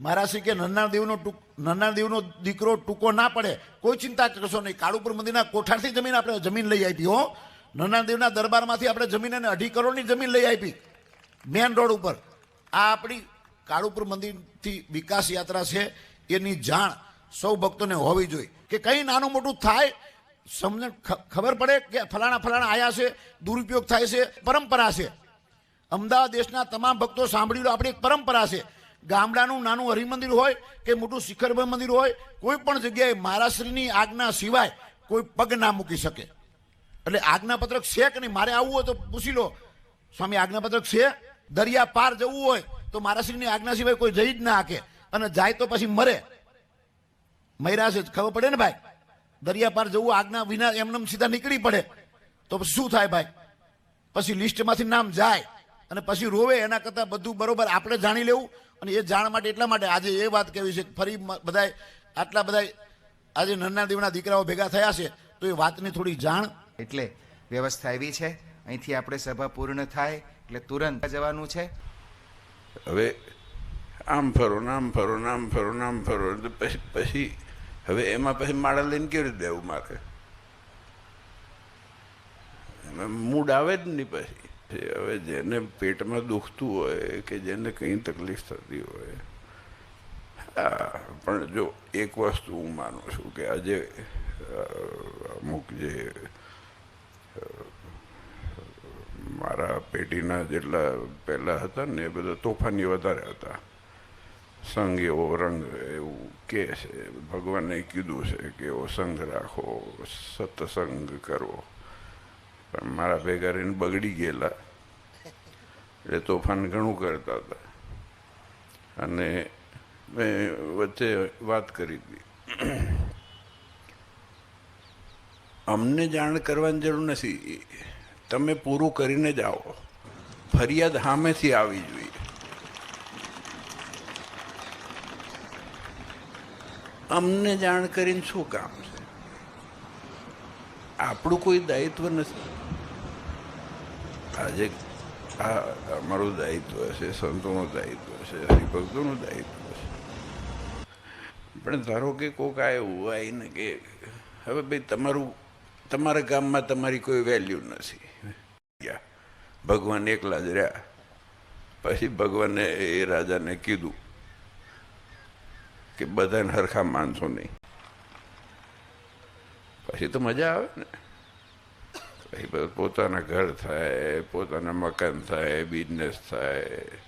મારા શ્રી કે નન્ના દેવનો દીકરો ટૂંકો ના પડે, કોઈ ચિંતા કરશો નહીં. કાળુપુર મંદિરના કોઠારથી જમીન આપણે જમીન લઈ આપી હો. નન્ના દેવના દરબારમાંથી આપણે જમીન અને 2.5 કરોડની જમીન લઈ આપી મેન રોડ ઉપર. આ આપણી કાળુપુર મંદિરથી વિકાસ યાત્રા છે, એની જાણ સૌ ભક્તોને હોવી જોઈએ કે કંઈ નાનું મોટું થાય સમજણ ખબર પડે કે ફલાણા આયા છે, દુરુપયોગ થાય છે. પરંપરા છે અમદાવાદ દેશના તમામ ભક્તો સાંભળી લો, આપણી એક પરંપરા છે. ગામડાનું નાનું હરિમંદિર હોય કે મોટું શિખરબંધ મંદિર હોય, કોઈ પણ જગ્યાએ મહારાષ્ટ્રની આજ્ઞા સિવાય કોઈ પગ ના મૂકી શકે. એટલે આજ્ઞાપત્રક છે કે નહીં, મારે આવવું હોય તો પૂછી લો, સ્વામી આજ્ઞાપત્રક છે? દરિયા પાર જવું હોય તો મહારાષ્ટ્રની આજ્ઞા સિવાય કોઈ જઈ જ ના શકે, અને જાય તો પછી મરે. મર્યા છે ખબર પડે ને ભાઈ. દરિયા પાર જવું આજ્ઞા વિના એમને સીધા નીકળી પડે તો પછી શું થાય ભાઈ? પછી લિસ્ટમાંથી નામ જાય અને પછી રોવે. એના કરતાં બધું બરોબર આપણે જાણી લેવું. અને એ જાણ માટે એટલા માટે આજે એ વાત કહેવી છે, ફરી બધા આટલા બધા આજે નન્ના દેવના દીકરાઓ ભેગા થયા છે તો એ વાતની થોડી જાણ. એટલે વ્યવસ્થા એવી છે, અહીંથી આપણે સભા પૂર્ણ થાય એટલે તુરંત જવાનું છે. હવે આમ ફરો નામ ફરો નામ ફરો નામ ફરો પછી હવે એમાં પછી માળા લઈને કેવી રીતે દેવું મારે? એમાં મૂડ આવે જ નહીં પછી. હવે જેને પેટમાં દુખતું હોય કે જેને કંઈ તકલીફ થતી હોય, પણ જો એક વસ્તુ હું માનું છું કે આજે અમુક જે મારા પેઢીના જેટલા પહેલાં હતા ને એ બધા તોફાની વધારે હતા. સંઘ એવો રંગ એવું કહે છે, ભગવાને કીધું છે કે એવો સંઘ રાખો, સત્સંગ કરો. પણ મારા ભેગા રહીને બગડી ગયેલા એટલે તોફાન ઘણું કરતા હતા. અને મેં વચ્ચે વાત કરી હતી, અમને જાણ કરવાની જરૂર નથી, તમે પૂરું કરીને જ આવો. ફરિયાદ સામેથી આવી જોઈએ. અમને જાણ કરીને શું કામ છે? આપણું કોઈ દાયિત્વ નથી. આજે આ અમારું દાયિત્વ છે, સંતોનું દાયિત્વ છે, હરિભક્તોનું દાયિત્વ છે. પણ ધારો કે કોઈક આવ્યું આવીને કે હવે ભાઈ તમારા ગામમાં તમારી કોઈ વેલ્યુ નથી, ભગવાન એકલા જ રહ્યા. પછી ભગવાને એ રાજાને કીધું કે બધાને હરખા માનશો નહીં. પછી તો મજા આવે ને. પછી પોતાના ઘર થાય, પોતાના મકાન થાય, બિઝનેસ થાય.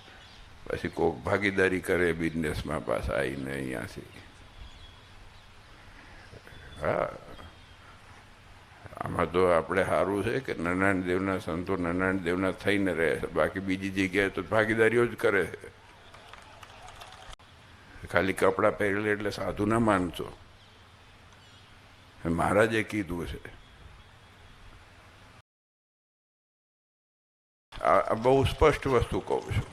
પછી કોઈક ભાગીદારી કરે બિઝનેસમાં પાછા આવીને અહીંયાથી. હા, આમાં તો આપણે સારું છે કે નારાયણ દેવના સંતો નારાયણ દેવના થઈને રહે છે. બાકી બીજી જગ્યાએ તો ભાગીદારીઓ જ કરે છે. ખાલી કપડાં પહેરેલે એટલે સાધુ ના માનશો. મહારાજે કીધું છે. આ બહુ સ્પષ્ટ વસ્તુ કહું છું.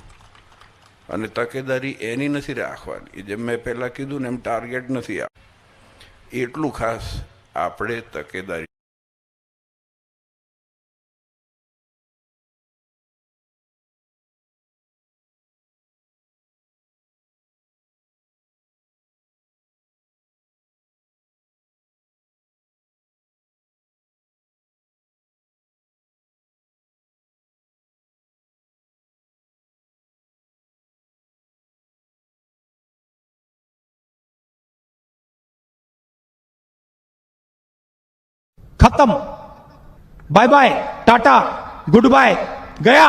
અને તકેદારી એની નથી રાખવાની, જેમ મેં પહેલાં કીધું ને એમ ટાર્ગેટ નથી એટલું ખાસ આપણે તકેદારી. खत्म, bye bye, tata, good bye, गया।